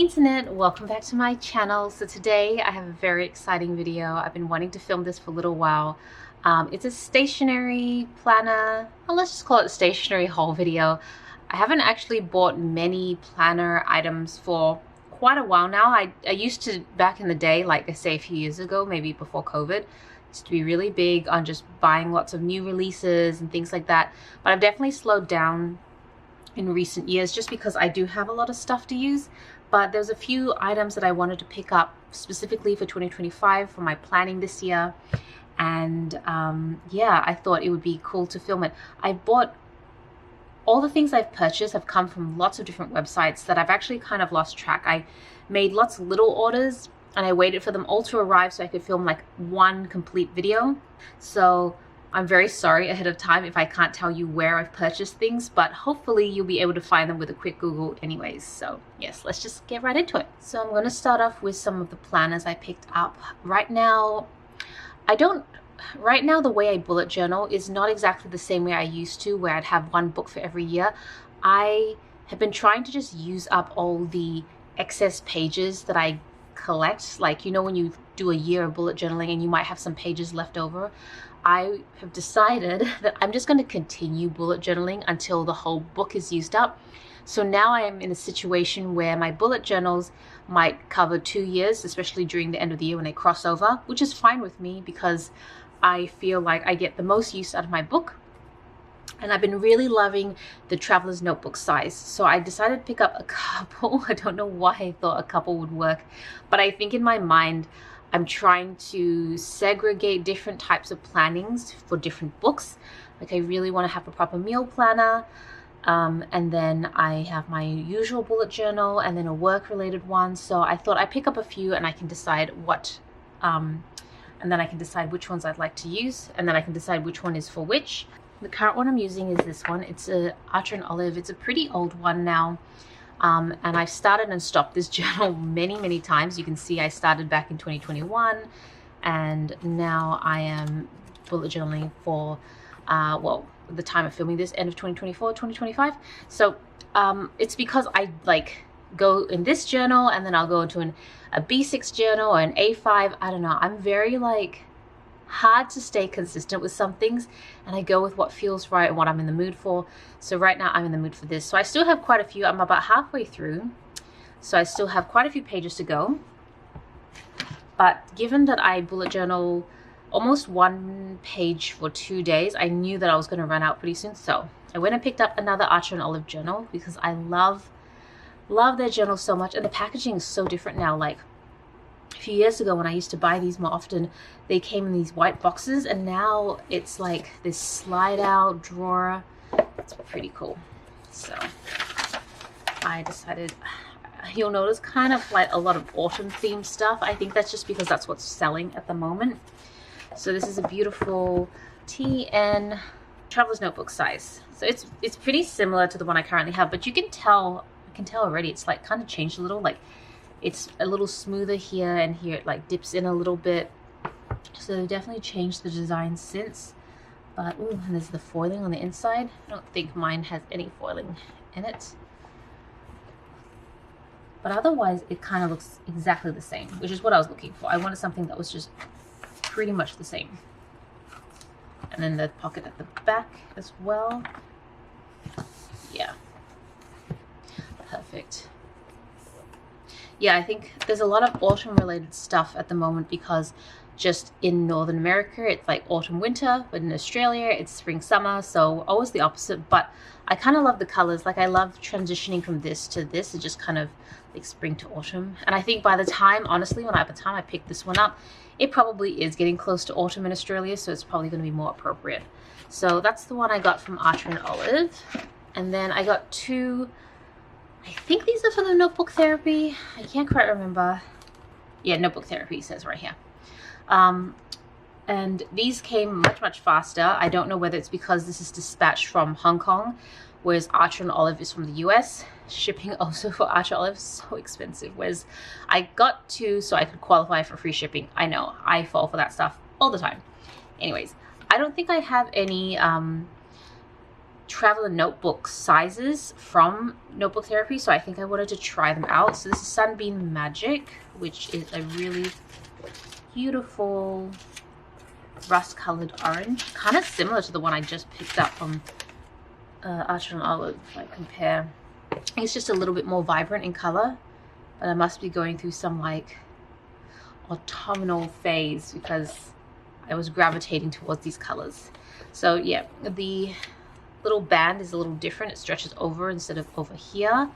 internet, welcome back to my channel. So today I have a very exciting video. I've been wanting to film this for a little while. It's a stationery planner, well, let's just call it a stationery haul video. I haven't actually bought many planner items for quite a while now. I used to, back in the day, like I say a few years ago, maybe before COVID, used to be really big on just buying lots of new releases and things like that. But I've definitely slowed down in recent years just because I do have a lot of stuff to use. But there's a few items that I wanted to pick up specifically for 2025 for my planning this year. And yeah, I thought it would be cool to film it. I bought all the things I've purchased have come from lots of different websites that I've actually kind of lost track. I made lots of little orders and I waited for them all to arrive so I could film like one complete video. So I'm very sorry ahead of time if I can't tell you where I've purchased things, but hopefully you'll be able to find them with a quick Google anyways. So yes, let's just get right into it. So I'm going to start off with some of the planners I picked up. Right now the way I bullet journal is not exactly the same way I used to, where I'd have one book for every year. I have been trying to just use up all the excess pages that I collect. Like, you know, when you do a year of bullet journaling and you might have some pages left over. I have decided that I'm just going to continue bullet journaling until the whole book is used up. So now I am in a situation where my bullet journals might cover 2 years, especially during the end of the year when they cross over, which is fine with me because I feel like I get the most use out of my book. And I've been really loving the traveler's notebook size. So I decided to pick up a couple. I don't know why I thought a couple would work, but I think in my mind, I'm trying to segregate different types of plannings for different books. Like I really want to have a proper meal planner. And then I have my usual bullet journal and then a work related one. So I thought I'd pick up a few and I can decide and then I can decide which ones I'd like to use. And then I can decide which one is for which. The current one I'm using is this one. It's a Archer and Olive. It's a pretty old one now. And I've started and stopped this journal many times. You can see I started back in 2021 and now I am bullet journaling for, well, the time of filming this, end of 2024, 2025. So it's because I like go in this journal and then I'll go into a B6 journal or an A5. I don't know. I'm very like hard to stay consistent with some things and I go with what feels right and what I'm in the mood for. So right now I'm in the mood for this. So I still have quite a few. I'm about halfway through, so I still have quite a few pages to go. But given that I bullet journal almost one page for 2 days, I knew that I was going to run out pretty soon. So I went and picked up another Archer and Olive journal because I love their journal so much, and the packaging is so different now. Like a few years ago when I used to buy these more often, they came in these white boxes and now it's like this slide out drawer. It's pretty cool. So I decided, you'll notice kind of like a lot of autumn themed stuff. I think that's just because that's what's selling at the moment. So this is a beautiful TN traveler's notebook size. So it's pretty similar to the one I currently have, but I can tell already it's like kind of changed a little. Like it's a little smoother here and here it like dips in a little bit. So they've definitely changed the design since. But ooh, and there's the foiling on the inside. I don't think mine has any foiling in it. But otherwise it kind of looks exactly the same, which is what I was looking for. I wanted something that was just pretty much the same. And then the pocket at the back as well. Yeah. Perfect. Yeah, I think there's a lot of autumn related stuff at the moment because just in Northern America, it's like autumn, winter, but in Australia, it's spring, summer. So always the opposite, but I kind of love the colors. Like I love transitioning from this to this. It just kind of like spring to autumn. And I think by the time, honestly, by the time I picked this one up, it probably is getting close to autumn in Australia. So it's probably going to be more appropriate. So that's the one I got from Archer and Olive. And then I got two, I think these are for the notebook therapy. I can't quite remember. Yeah, notebook therapy says right here. And these came much faster. I don't know whether it's because this is dispatched from Hong Kong, whereas Archer and Olive is from the US. Shipping also for Archer Olive is so expensive, whereas I got two so I could qualify for free shipping. I know, I fall for that stuff all the time. Anyways, I don't think I have any traveler notebook sizes from Notebook Therapy, so I think I wanted to try them out. So this is Sunbeam Magic, which is a really beautiful rust colored orange, kind of similar to the one I just picked up from Archer and Olive. If I compare, it's just a little bit more vibrant in color, but I must be going through some like autumnal phase because I was gravitating towards these colors. So yeah, the little band is a little different. It stretches over instead of over here,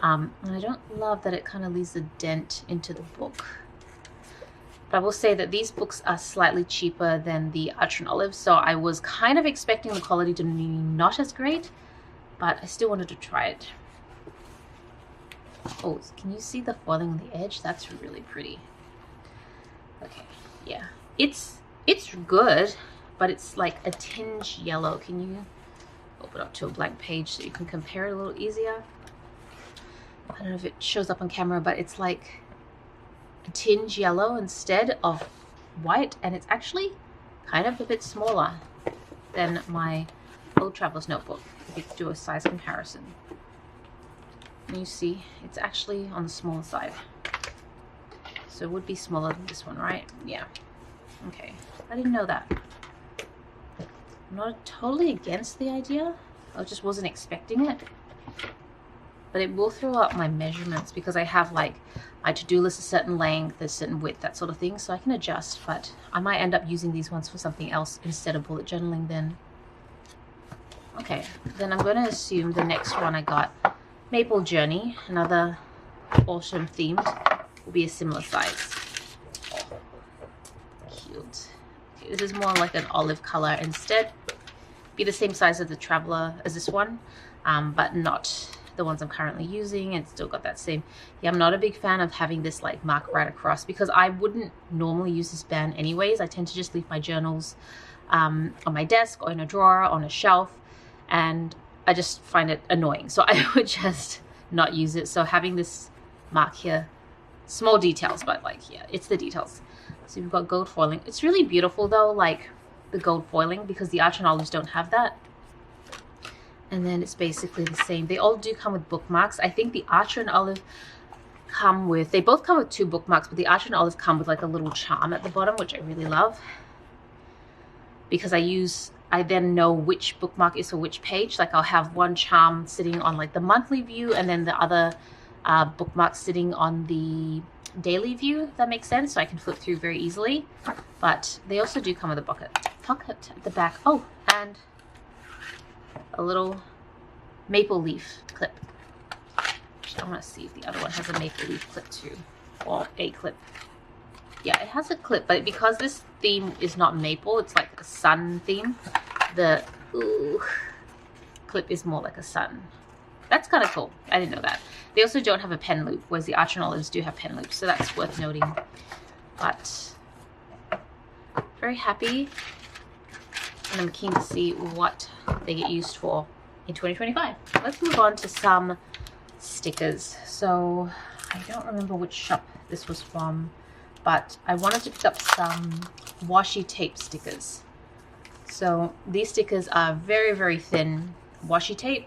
and I don't love that it kind of leaves a dent into the book. But I will say that these books are slightly cheaper than the Archer and Olive, so I was kind of expecting the quality to be not as great, but I still wanted to try it. Oh, can you see the foiling on the edge? That's really pretty. Okay, yeah, it's good, but it's like a tinge yellow. Can you open up to a blank page so you can compare it a little easier? I don't know if it shows up on camera, but it's like a tinge yellow instead of white, and it's actually kind of a bit smaller than my old traveler's notebook if you do a size comparison. And you see it's actually on the smaller side, so it would be smaller than this one, right? Yeah. Okay, I didn't know that. I'm not totally against the idea, I just wasn't expecting it. But it will throw out my measurements because I have like my to-do list a certain length, a certain width, that sort of thing, so I can adjust. But I might end up using these ones for something else instead of bullet journaling then. Okay, then I'm going to assume the next one I got, Maple Journey, another autumn themed, will be a similar size. Oh, cute. Okay, this is more like an olive color instead. Be the same size as the Traveler as this one, but not the ones I'm currently using. It's still got that same. Yeah, I'm not a big fan of having this like mark right across because I wouldn't normally use this band anyways. I tend to just leave my journals on my desk or in a drawer on a shelf, and I just find it annoying, so I would just not use it. So having this mark here, small details, but like, yeah, it's the details. So we've got gold foiling. It's really beautiful though, like the gold foiling, because the Archer and Olives don't have that. And then it's basically the same. They all do come with bookmarks. I think the Archer and Olive come with, they both come with 2 bookmarks, but the Archer and Olive come with like a little charm at the bottom, which I really love, because I then know which bookmark is for which page. Like I'll have one charm sitting on like the monthly view, and then the other bookmark sitting on the daily view, if that makes sense, so I can flip through very easily. But they also do come with a pocket at the back. Oh, and a little maple leaf clip. I want to see if the other one has a maple leaf clip too, or a clip. Yeah, it has a clip, but because this theme is not maple, it's like a sun theme, the clip is more like a sun. That's kind of cool. I didn't know that. They also don't have a pen loop, whereas the Archer and Olives do have pen loops, so that's worth noting. But very happy, and I'm keen to see what they get used for in 2025. Let's move on to some stickers. So I don't remember which shop this was from, but I wanted to pick up some washi tape stickers. So these stickers are very, very thin washi tape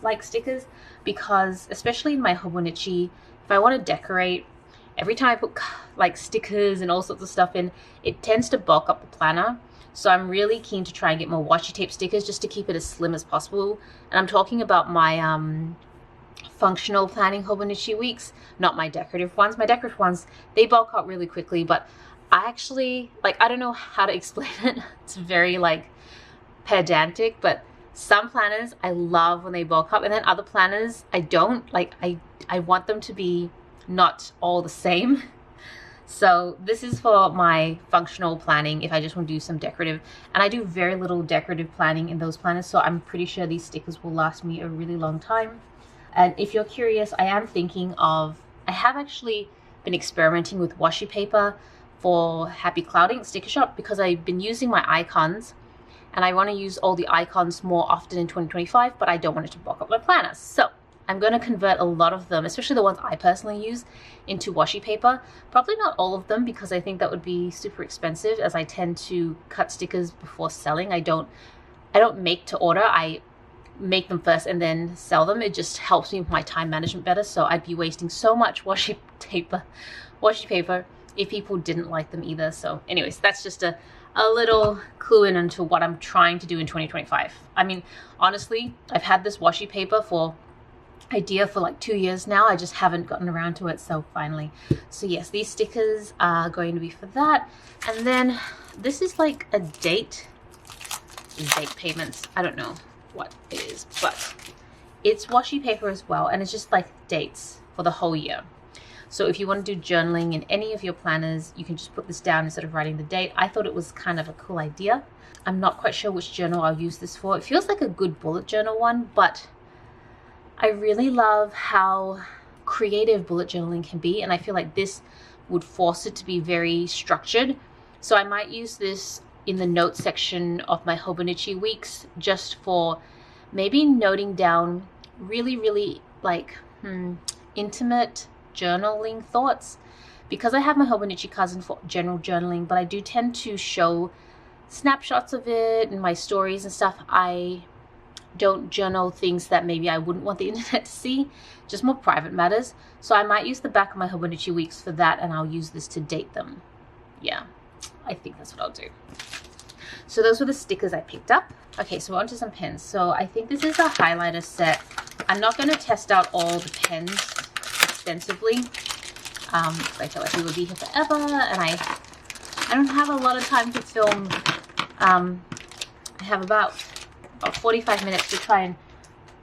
like stickers, because especially in my Hobonichi, if I want to decorate, every time I put like stickers and all sorts of stuff in, it tends to bulk up the planner. So I'm really keen to try and get more washi tape stickers just to keep it as slim as possible. And I'm talking about my functional planning Hobonichi weeks, not my decorative ones. My decorative ones, they bulk out really quickly, but I actually, like, I don't know how to explain it. It's very like pedantic, but some planners I love when they bulk up, and then other planners I don't. Like I want them to be not all the same. So this is for my functional planning if I just want to do some decorative, and I do very little decorative planning in those planners, so I'm pretty sure these stickers will last me a really long time. And if you're curious, I am thinking of, I have actually been experimenting with washi paper for Happy Clouding Sticker Shop, because I've been using my icons and I want to use all the icons more often in 2025, but I don't want it to bulk up my planner. So I'm going to convert a lot of them, especially the ones I personally use, into washi paper. Probably not all of them, because I think that would be super expensive, as I tend to cut stickers before selling. I don't make to order. I make them first and then sell them. It just helps me with my time management better. So I'd be wasting so much washi paper if people didn't like them either. So anyways, that's just a little clue in into what I'm trying to do in 2025. I mean, honestly, I've had this washi paper idea for like 2 years now. I just haven't gotten around to it, so finally. So yes, these stickers are going to be for that. And then this is like a date payments. I don't know what it is, but it's washi paper as well, and it's just like dates for the whole year. So if you want to do journaling in any of your planners, you can just put this down instead of writing the date. I thought it was kind of a cool idea. I'm not quite sure which journal I'll use this for. It feels like a good bullet journal one, but I really love how creative bullet journaling can be, and I feel like this would force it to be very structured. So I might use this in the notes section of my Hobonichi weeks, just for maybe noting down really like intimate journaling thoughts. Because I have my Hobonichi cousin for general journaling, but I do tend to show snapshots of it and my stories and stuff. I don't journal things that maybe I wouldn't want the internet to see, just more private matters. So I might use the back of my Hobonichi weeks for that, and I'll use this to date them. Yeah, I think that's what I'll do. So those were the stickers I picked up. Okay, so on to some pens. So I think this is a highlighter set. I'm not going to test out all the pens extensively. I feel like we would be here forever, and I don't have a lot of time to film. I have about 45 minutes to try and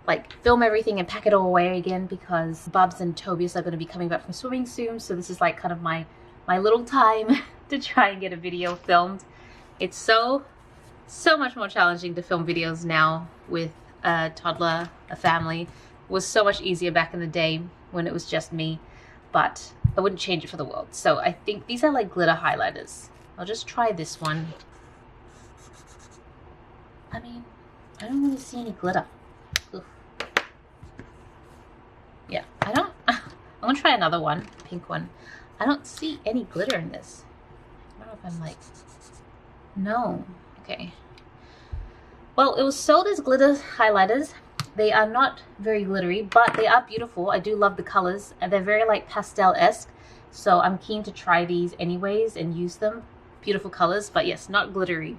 like film everything and pack it all away again, because Bubs and Tobias are going to be coming back from swimming soon. So this is like kind of my little time to try and get a video filmed. It's so much more challenging to film videos now with a toddler, a family. It was so much easier back in the day when it was just me, but I wouldn't change it for the world. So I think these are like glitter highlighters. I'll just try this one. I mean, I don't really see any glitter. Oof. Yeah, I'm gonna try another one, pink one. I don't see any glitter in this. I don't know if I'm like, no, okay. Well, it was sold as glitter highlighters. They are not very glittery, but they are beautiful. I do love the colors, and they're very like pastel-esque. So I'm keen to try these anyways and use them. Beautiful colors, but yes, not glittery.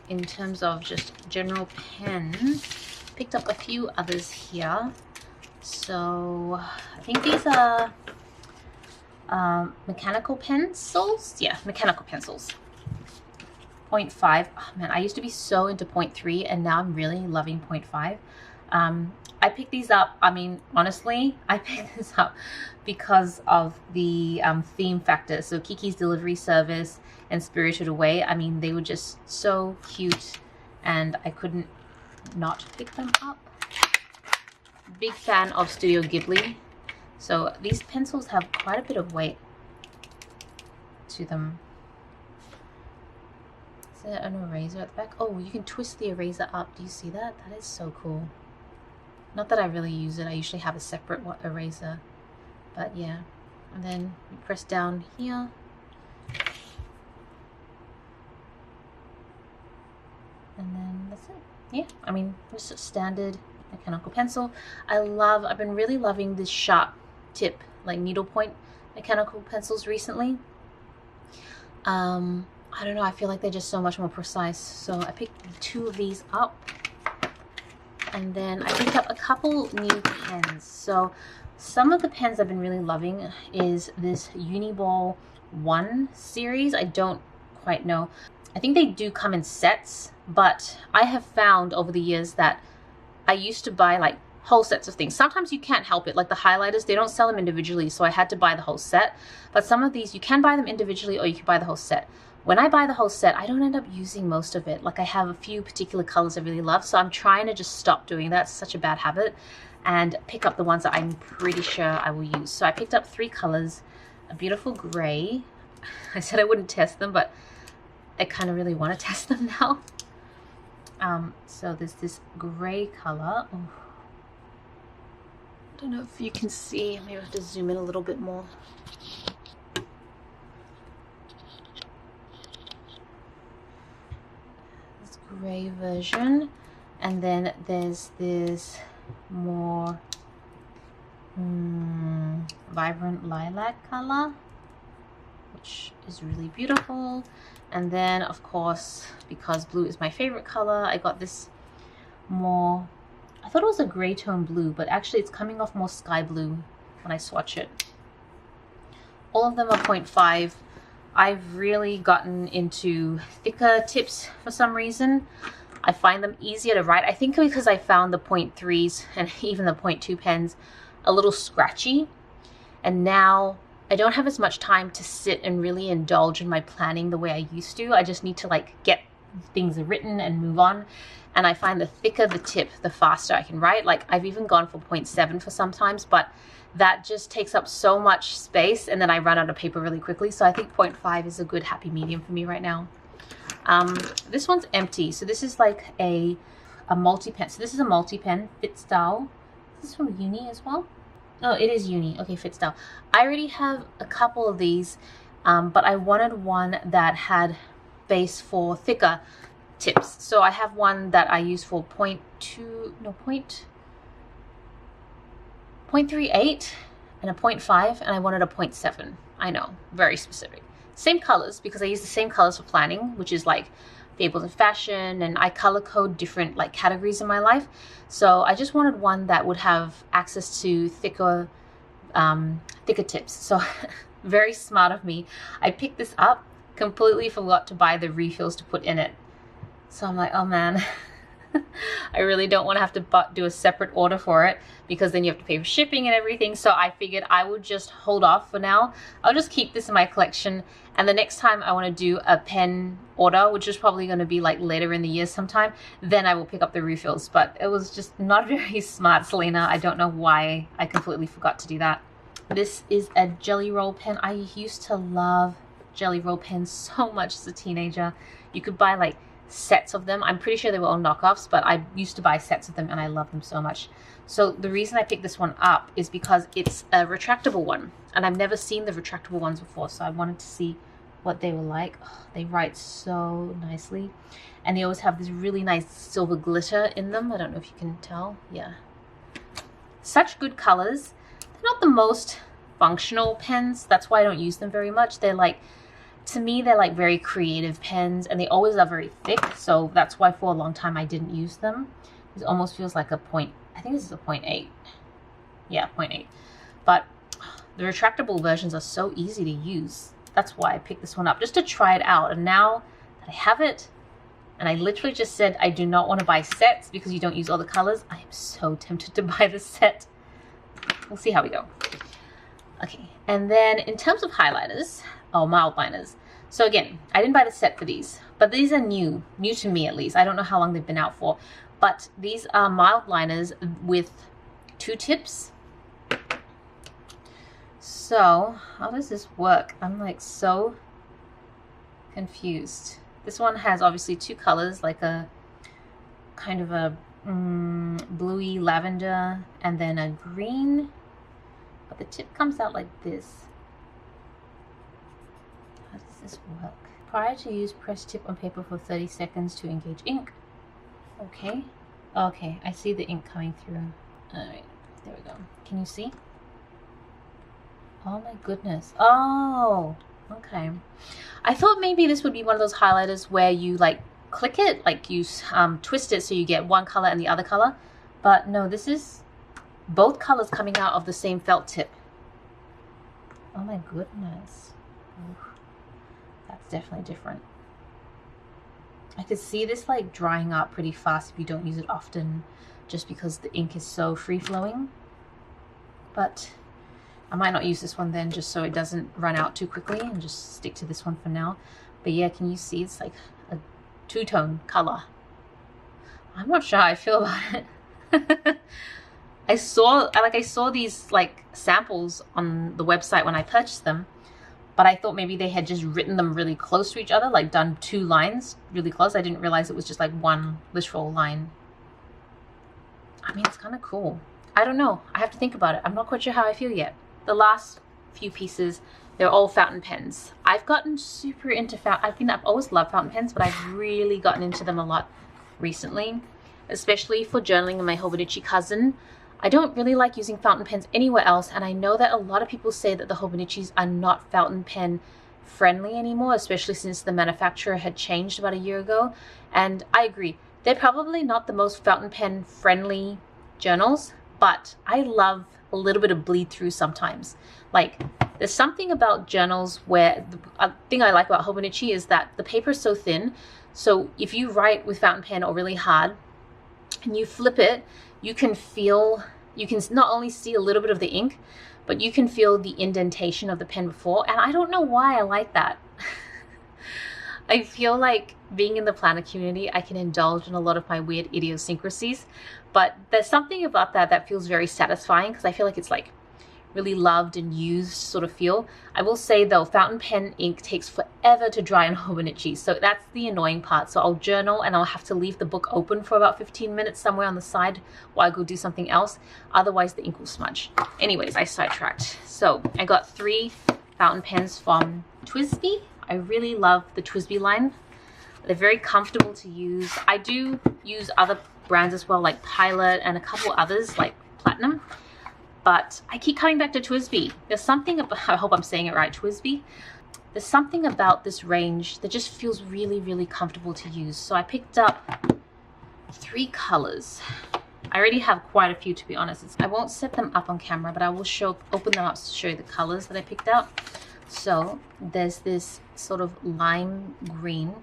In terms of just general pens, picked up a few others here. So I think these are mechanical pencils. Yeah, mechanical pencils. 0.5. Oh man, I used to be so into 0.3, and now I'm really loving 0.5. I picked these up, I mean, honestly, I picked this up because of the theme factor. So Kiki's Delivery Service and Spirited Away, I mean, they were just so cute, and I couldn't not pick them up. Big fan of Studio Ghibli. So these pencils have quite a bit of weight to them. Is there an eraser at the back? Oh, you can twist the eraser up. Do you see that? That is so cool. Not that I really use it. I usually have a separate eraser. But yeah. And then you press down here. And then that's it. Yeah, I mean, just a standard mechanical pencil. I've been really loving this sharp tip, like needlepoint mechanical pencils recently. I don't know, I feel like they're just so much more precise. So I picked 2 of these up. And then I picked up a couple new pens. So some of the pens I've been really loving is this Uniball 1 series. I don't quite know. I think they do come in sets, but I have found over the years that I used to buy like whole sets of things. Sometimes you can't help it, like the highlighters, they don't sell them individually, so I had to buy the whole set. But some of these, you can buy them individually or you can buy the whole set. When I buy the whole set, I don't end up using most of it. Like I have a few particular colors I really love, so I'm trying to just stop doing that. It's such a bad habit, and pick up the ones that I'm pretty sure I will use. So I picked up 3 colors, a beautiful gray. I said I wouldn't test them, but I kind of really want to test them now. So there's this gray color. Oh. I don't know if you can see. Maybe I have to zoom in a little bit more. This gray version. And then there's this more vibrant lilac color, which is really beautiful. And then of course, because blue is my favorite color, I got this more, I thought it was a gray tone blue, but actually it's coming off more sky blue when I swatch it. All of them are 0.5. I've really gotten into thicker tips for some reason. I find them easier to write. I think because I found the 0.3s and even the 0.2 pens a little scratchy. And now I don't have as much time to sit and really indulge in my planning the way I used to. I just need to like get things written and move on. And I find the thicker the tip, the faster I can write. Like I've even gone for 0.7 for sometimes, but that just takes up so much space and then I run out of paper really quickly. So I think 0.5 is a good happy medium for me right now. This one's empty. So this is like a multi-pen. So this is a multi-pen, Fit Style. Is this from Uni as well? Oh, it is Uni. Okay, Fit Style. I already have a couple of these, but I wanted one that had base for thicker tips. So I have one that I use for 0.38 and a 0.5, and I wanted a 0.7. I know, very specific. Same colors, because I use the same colors for planning, which is like Fable and fashion, and I color code different like categories in my life. So I just wanted one that would have access to thicker tips. So very smart of me. I picked this up, completely forgot to buy the refills to put in it. So I'm like, oh man, I really don't want to have to do a separate order for it, because then you have to pay for shipping and everything. So I figured I would just hold off for now. I'll just keep this in my collection, and the next time I want to do a pen order, which is probably going to be like later in the year sometime, then I will pick up the refills. But it was just not very smart, Celina. I don't know why I completely forgot to do that. This is a jelly roll pen. I used to love jelly roll pens so much as a teenager. You could buy like sets of them. I'm pretty sure they were all knockoffs, but I used to buy sets of them and I love them so much. So the reason I picked this one up is because it's a retractable one, and I've never seen the retractable ones before, so I wanted to see what they were like. Oh, they write so nicely, and they always have this really nice silver glitter in them. I don't know if you can tell. Yeah, such good colors. They're not the most functional pens, that's why I don't use them very much. They're like, to me, they're like very creative pens, and they always are very thick, so that's why for a long time I didn't use them. It almost feels like a point, I think this is a 0.8. Yeah, 0.8. But the retractable versions are so easy to use. That's why I picked this one up, just to try it out. And now that I have it, and I literally just said I do not want to buy sets because you don't use all the colors, I am so tempted to buy the set. We'll see how we go. Okay, and then in terms of highlighters, mild liners. So again, I didn't buy the set for these, but these are new to me at least. I don't know how long they've been out for, but these are mild liners with 2 tips. So how does this work? I'm like so confused. This one has obviously 2 colors, like a kind of a bluey lavender and then a green, but the tip comes out like this. How does this work? Prior to use, press tip on paper for 30 seconds to engage ink. Okay. Okay, I see the ink coming through. Alright, there we go. Can you see? Oh my goodness. Oh, okay. I thought maybe this would be one of those highlighters where you like click it, like you twist it so you get one color and the other color. But no, this is both colors coming out of the same felt tip. Oh my goodness. Oof. That's definitely different. I could see this like drying up pretty fast if you don't use it often, just because the ink is so free-flowing. But I might not use this one then, just so it doesn't run out too quickly, and just stick to this one for now. But yeah, can you see it's like a 2-tone color? I'm not sure how I feel about it. I saw these like samples on the website when I purchased them, but I thought maybe they had just written them really close to each other, like done 2 lines really close. I didn't realize it was just like one literal line. I mean, it's kind of cool. I don't know. I have to think about it. I'm not quite sure how I feel yet. The last few pieces, they're all fountain pens. I've gotten super into I've always loved fountain pens, but I've really gotten into them a lot recently. especially for journaling in my Hobonichi cousin. I don't really like using fountain pens anywhere else, and I know that a lot of people say that the Hobonichis are not fountain pen friendly anymore, especially since the manufacturer had changed about a year ago. And I agree, they're probably not the most fountain pen friendly journals, but I love a little bit of bleed through sometimes. Like, there's something about journals where the thing I like about Hobonichi is that the paper is so thin, so if you write with fountain pen or really hard and you flip it, you can not only see a little bit of the ink, but you can feel the indentation of the pen before. And I don't know why I like that. I feel like being in the planner community, I can indulge in a lot of my weird idiosyncrasies, but there's something about that feels very satisfying because I feel like it's like really loved and used sort of feel. I will say though, fountain pen ink takes forever to dry on Hobonichi, so that's the annoying part. So I'll journal and I'll have to leave the book open for about 15 minutes somewhere on the side while I go do something else. Otherwise the ink will smudge. Anyways, I sidetracked. So I got 3 fountain pens from TWSBI. I really love the TWSBI line. They're very comfortable to use. I do use other brands as well, like Pilot and a couple others like Platinum. But I keep coming back to TWSBI. There's something about, I hope I'm saying it right, TWSBI. There's something about this range that just feels really, really comfortable to use. So I picked up 3 colors. I already have quite a few, to be honest. I won't set them up on camera, but I will open them up to show you the colors that I picked out. So there's this sort of lime green.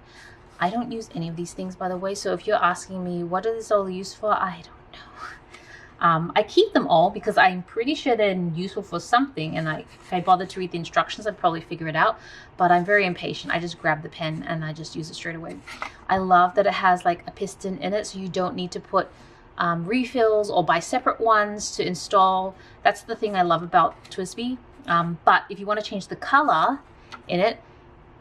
I don't use any of these things, by the way. So if you're asking me, what is this all used for? I don't know. I keep them all because I'm pretty sure they're useful for something, and if I bothered to read the instructions, I'd probably figure it out. But I'm very impatient. I just grab the pen and I just use it straight away. I love that it has like a piston in it, so you don't need to put refills or buy separate ones to install. That's the thing I love about TWSBI. But if you want to change the color in it,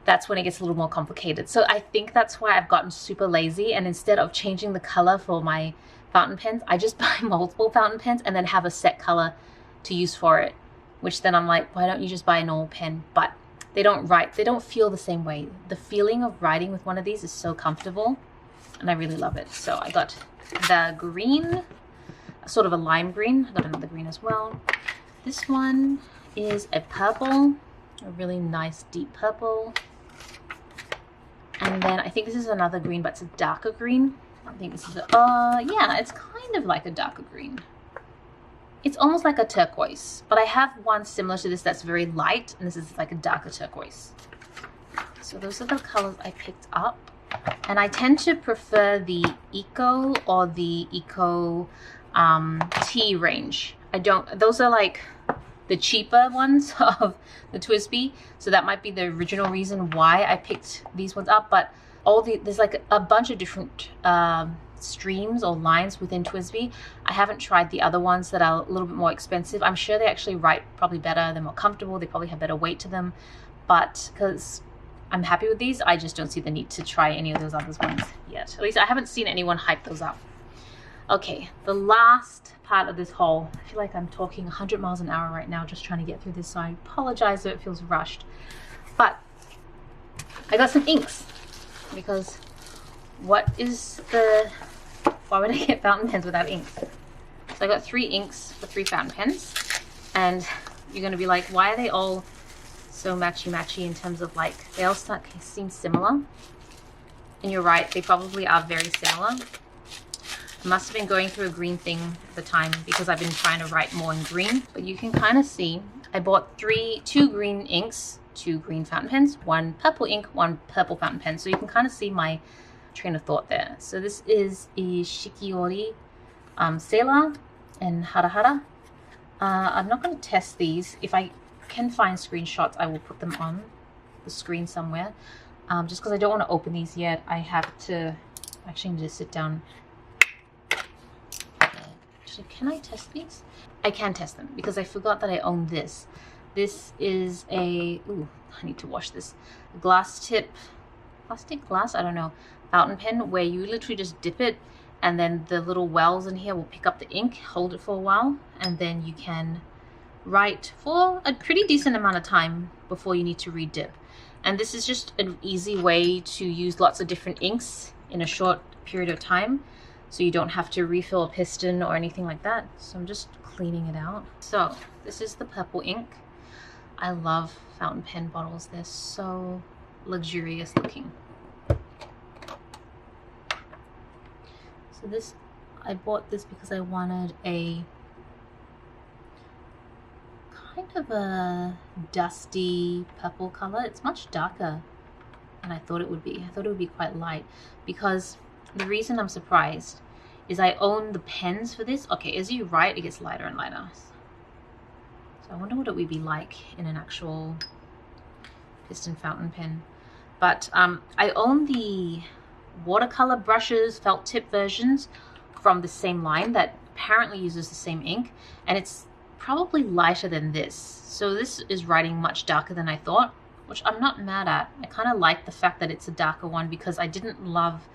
that's when it gets a little more complicated. So I think that's why I've gotten super lazy, and instead of changing the color for my fountain pens, I just buy multiple fountain pens and then have a set color to use for it, which then I'm like, why don't you just buy a normal pen? But they don't feel the same way. The feeling of writing with one of these is so comfortable, and I really love it. So I got the green, sort of a lime green. I got another green as well. This one is a purple, a really nice deep purple. And then I think this is another green, but it's a darker green. I think this is yeah, it's kind of like a darker green. It's almost like a turquoise, but I have one similar to this that's very light, and this is like a darker turquoise. So those are the colors I picked up. And I tend to prefer the Eco or the Eco T range. Those are like the cheaper ones of the TWSBI, so that might be the original reason why I picked these ones up. But there's like a bunch of different streams or lines within TWSBI. I haven't tried the other ones that are a little bit more expensive. I'm sure they actually write probably better, they're more comfortable, they probably have better weight to them. But because I'm happy with these, I just don't see the need to try any of those other ones yet. At least I haven't seen anyone hype those up. Okay, the last part of this haul. I feel like I'm talking 100 miles an hour right now just trying to get through this, so I apologize if it feels rushed. But I got some inks, because why would I get fountain pens without inks? So I got 3 inks for 3 fountain pens, and you're going to be like, why are they all so matchy-matchy in terms of like, they all seem similar? And you're right, they probably are very similar. I must have been going through a green thing at the time because I've been trying to write more in green, but you can kind of see I bought 2 green inks, 2 green fountain pens, 1 purple ink, 1 purple fountain pen. So you can kind of see my train of thought there. So this is a Shikiori Sailor and Hara Hara. I'm not going to test these. If I can find screenshots, I will put them on the screen somewhere. Just because I don't want to open these yet, I have to actually just sit down. Actually, can I test these? I can test them because I forgot that I own this. This is a, ooh, I need to wash this. Plastic glass, I don't know, fountain pen where you literally just dip it, and then the little wells in here will pick up the ink, hold it for a while, and then you can write for a pretty decent amount of time before you need to re-dip. And this is just an easy way to use lots of different inks in a short period of time. so you don't have to refill a piston or anything like that. So I'm just cleaning it out. So this is the purple ink. I love fountain pen bottles. They're so luxurious looking. So this, I bought this because I wanted a kind of a dusty purple color. It's much darker than I thought it would be. I thought it would be quite light, because the reason I'm surprised is I own the pens for this. Okay, as you write, it gets lighter and lighter. So I wonder what it would be like in an actual piston fountain pen. But I own the watercolor brushes, felt tip versions from the same line that apparently uses the same ink, and it's probably lighter than this. So this is writing much darker than I thought, which I'm not mad at. I kind of like the fact that it's a darker one, because I didn't love,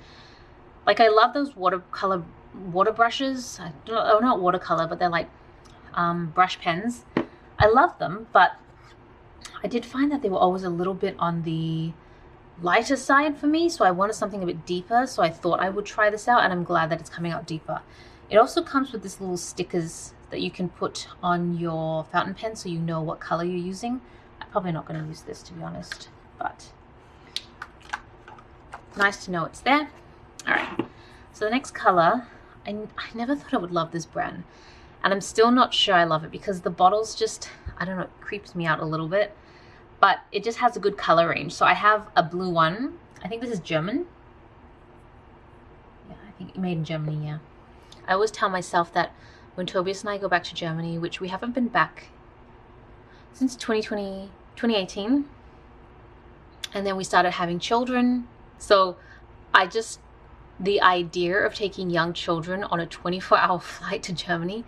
like, I love those watercolor water brushes. Oh, not watercolor, but they're like brush pens. I love them, but I did find that they were always a little bit on the lighter side for me, so I wanted something a bit deeper, so I thought I would try this out, and I'm glad that it's coming out deeper. It also comes with this little stickers that you can put on your fountain pen so you know what color you're using. I'm probably not going to use this, to be honest, but nice to know it's there. Alright, so the next color, I never thought I would love this brand, and I'm still not sure I love it, because the bottle's just, I don't know, it creeps me out a little bit, but it just has a good color range. So I have a blue one. I think this is German. Yeah, I think made in Germany, yeah. I always tell myself that when Tobias and I go back to Germany, which we haven't been back since 2018, and then we started having children. So the idea of taking young children on a 24-hour flight to Germany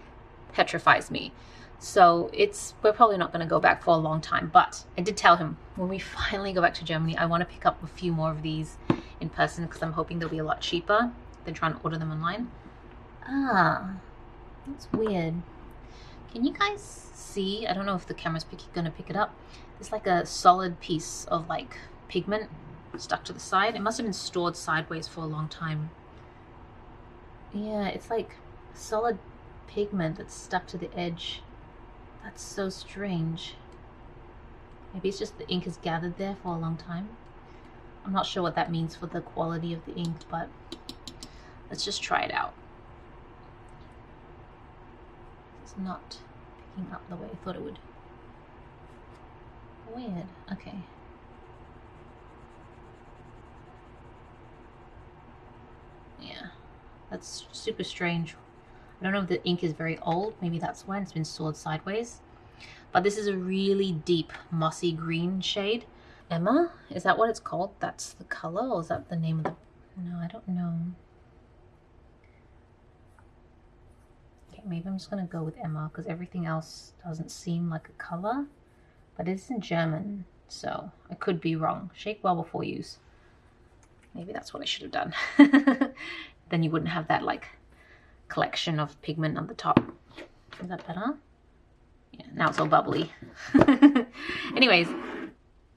petrifies me. So we're probably not going to go back for a long time, but I did tell him when we finally go back to Germany, I want to pick up a few more of these in person, because I'm hoping they'll be a lot cheaper than trying to order them online. Ah, that's weird. Can you guys see? I don't know if the camera's going to pick it up. There's like a solid piece of like pigment stuck to the side. It must have been stored sideways for a long time. Yeah, it's like solid pigment that's stuck to the edge. That's so strange. Maybe it's just the ink is gathered there for a long time. I'm not sure what that means for the quality of the ink, but let's just try it out. It's not picking up the way I thought it would. Weird. Okay. Yeah, that's super strange. I don't know if the ink is very old. Maybe that's why it's been stored sideways. But this is a really deep mossy green shade. Emma? Is that what it's called? That's the color? Or is that the name of the... No, I don't know. Okay, maybe I'm just going to go with Emma, because everything else doesn't seem like a color. But it's in German, so I could be wrong. Shake well before use. Maybe that's what I should have done. Then you wouldn't have that, like, collection of pigment on the top. Is that better? Yeah, now it's all bubbly. Anyways,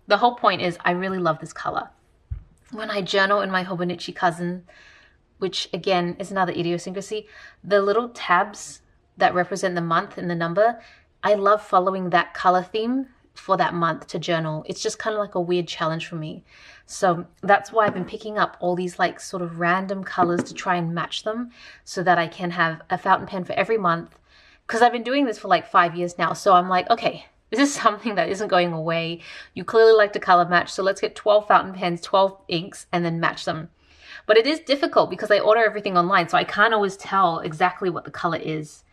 the whole point is I really love this color. When I journal in my Hobonichi cousin, which again is another idiosyncrasy, the little tabs that represent the month and the number, I love following that color theme for that month to journal. It's just kind of like a weird challenge for me. So that's why I've been picking up all these like sort of random colors to try and match them, so that I can have a fountain pen for every month. Because I've been doing this for like 5 years now. So I'm like, okay, this is something that isn't going away. You clearly like to color match. So let's get 12 fountain pens, 12 inks, and then match them. But it is difficult because I order everything online. So I can't always tell exactly what the color is.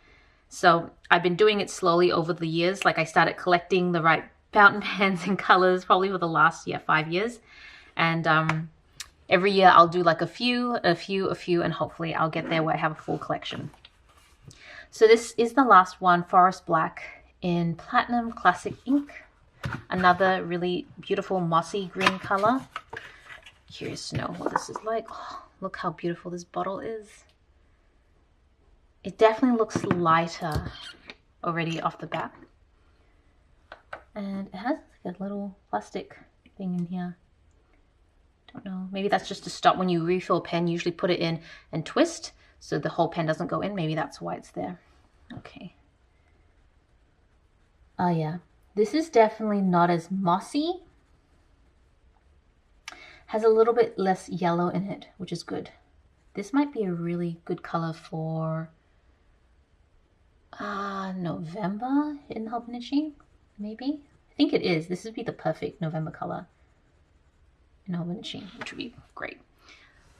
So I've been doing it slowly over the years. Like I started collecting the right fountain pens and colors probably for the last 5 years. And every year I'll do like a few, and hopefully I'll get there where I have a full collection. So this is the last one, Forest Black in Platinum Classic Ink. Another really beautiful mossy green color. Curious to know what this is like. Oh, look how beautiful this bottle is. It definitely looks lighter already off the bat. And it has like a little plastic thing in here. Don't know, maybe that's just to stop when you refill a pen. Usually put it in and twist so the whole pen doesn't go in. Maybe that's why it's there. Okay. Oh yeah, this is definitely not as mossy. Has a little bit less yellow in it, which is good. This might be a really good color for November in Hobonichi, maybe? I think it is. This would be the perfect November color in Hobonichi, which would be great.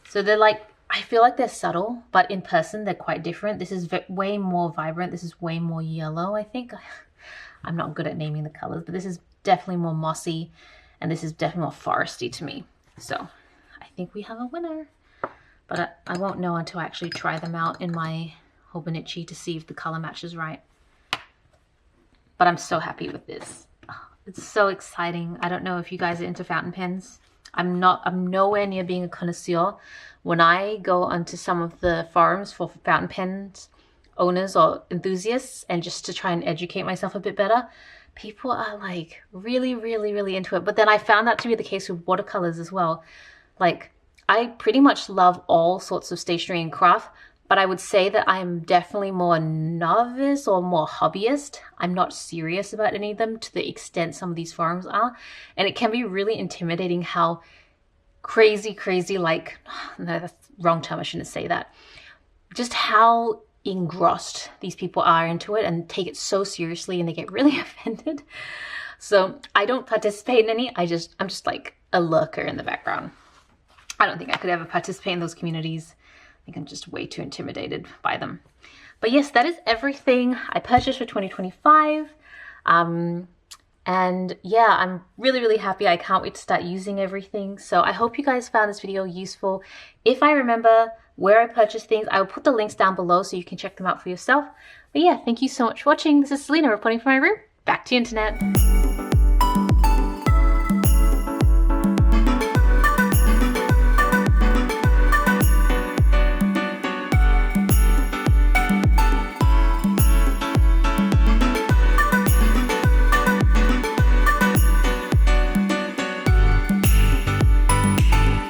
So they're like, I feel like they're subtle, but in person they're quite different. This is way more vibrant. This is way more yellow, I think. I'm not good at naming the colors, but this is definitely more mossy, and this is definitely more foresty to me. So I think we have a winner, but I won't know until I actually try them out in my Hobonichi to see if the color matches right. But I'm so happy with this. Oh, it's so exciting. I don't know if you guys are into fountain pens. I'm nowhere near being a connoisseur. When I go onto some of the forums for fountain pens owners or enthusiasts, and just to try and educate myself a bit better, people are like really, really, really into it. But then I found that to be the case with watercolors as well. Like, I pretty much love all sorts of stationery and craft, but I would say that I'm definitely more novice or more hobbyist. I'm not serious about any of them to the extent some of these forums are. And it can be really intimidating how crazy, like, no, that's the wrong term, I shouldn't say that. Just how engrossed these people are into it and take it so seriously, and they get really offended. So I don't participate in any. I'm just like a lurker in the background. I don't think I could ever participate in those communities. I think I'm just way too intimidated by them. But yes, that is everything I purchased for 2025. And yeah, I'm really, really happy. I can't wait to start using everything. So I hope you guys found this video useful. If I remember where I purchased things, I will put the links down below so you can check them out for yourself. But yeah, thank you so much for watching. This is Celina reporting from my room. Back to the internet.